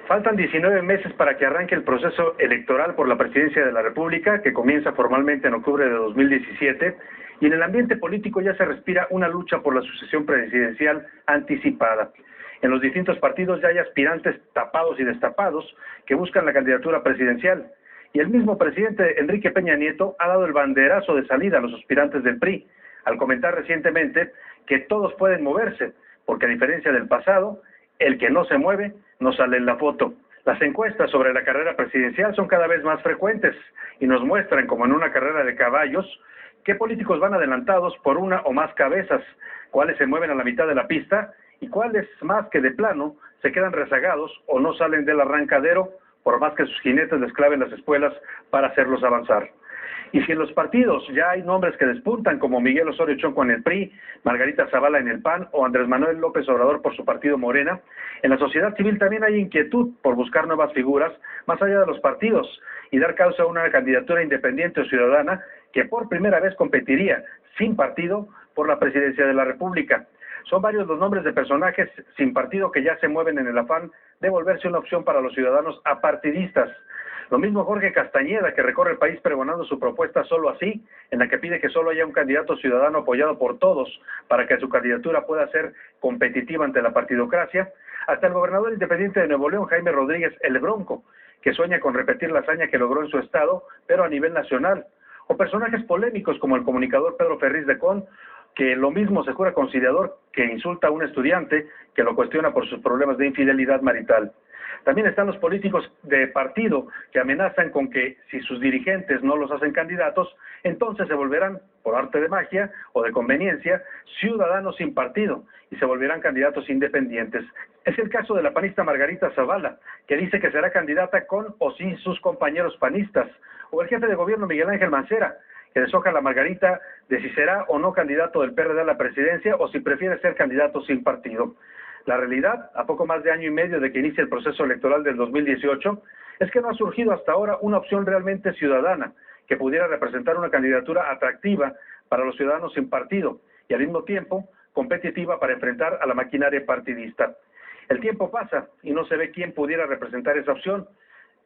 Faltan 19 meses para que arranque el proceso electoral por la presidencia de la República, que comienza formalmente en octubre de 2017, y en el ambiente político ya se respira una lucha por la sucesión presidencial anticipada. En los distintos partidos ya hay aspirantes tapados y destapados que buscan la candidatura presidencial, y el mismo presidente Enrique Peña Nieto ha dado el banderazo de salida a los aspirantes del PRI, al comentar recientemente que todos pueden moverse, porque a diferencia del pasado, el que no se mueve no sale en la foto. Las encuestas sobre la carrera presidencial son cada vez más frecuentes y nos muestran, como en una carrera de caballos, qué políticos van adelantados por una o más cabezas, cuáles se mueven a la mitad de la pista y cuáles, más que de plano, se quedan rezagados o no salen del arrancadero por más que sus jinetes les claven las espuelas para hacerlos avanzar. Y si en los partidos ya hay nombres que despuntan, como Miguel Osorio Chong en el PRI, Margarita Zavala en el PAN o Andrés Manuel López Obrador por su partido Morena, en la sociedad civil también hay inquietud por buscar nuevas figuras más allá de los partidos y dar causa a una candidatura independiente o ciudadana que por primera vez competiría sin partido por la presidencia de la República. Son varios los nombres de personajes sin partido que ya se mueven en el afán de volverse una opción para los ciudadanos apartidistas. Lo mismo Jorge Castañeda, que recorre el país pregonando su propuesta Solo Así, en la que pide que solo haya un candidato ciudadano apoyado por todos para que su candidatura pueda ser competitiva ante la partidocracia, hasta el gobernador independiente de Nuevo León, Jaime Rodríguez el Bronco, que sueña con repetir la hazaña que logró en su estado, pero a nivel nacional, o personajes polémicos como el comunicador Pedro Ferriz de Con, que lo mismo se jura conciliador, que insulta a un estudiante que lo cuestiona por sus problemas de infidelidad marital. También están los políticos de partido que amenazan con que si sus dirigentes no los hacen candidatos, entonces se volverán, por arte de magia o de conveniencia, ciudadanos sin partido y se volverán candidatos independientes. Es el caso de la panista Margarita Zavala, que dice que será candidata con o sin sus compañeros panistas, o el jefe de gobierno Miguel Ángel Mancera, que deshoja a la Margarita de si será o no candidato del PRD a la presidencia o si prefiere ser candidato sin partido. La realidad, a poco más de año y medio de que inicie el proceso electoral del 2018, es que no ha surgido hasta ahora una opción realmente ciudadana que pudiera representar una candidatura atractiva para los ciudadanos sin partido y al mismo tiempo competitiva para enfrentar a la maquinaria partidista. El tiempo pasa y no se ve quién pudiera representar esa opción,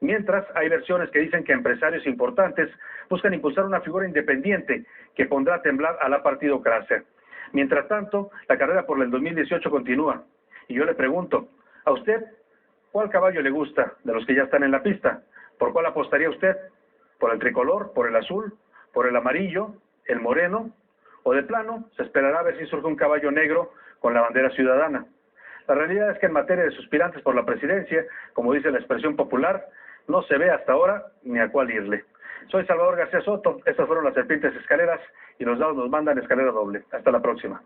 mientras hay versiones que dicen que empresarios importantes buscan impulsar una figura independiente que pondrá a temblar a la partidocracia. Mientras tanto, la carrera por el 2018 continúa. Y yo le pregunto, ¿a usted cuál caballo le gusta de los que ya están en la pista? ¿Por cuál apostaría usted? ¿Por el tricolor, por el azul, por el amarillo, el moreno? ¿O de plano se esperará a ver si surge un caballo negro con la bandera ciudadana? La realidad es que en materia de suspirantes por la presidencia, como dice la expresión popular, no se ve hasta ahora ni a cuál irle. Soy Salvador García Soto, estas fueron las serpientes escaleras y los dados nos mandan escalera doble. Hasta la próxima.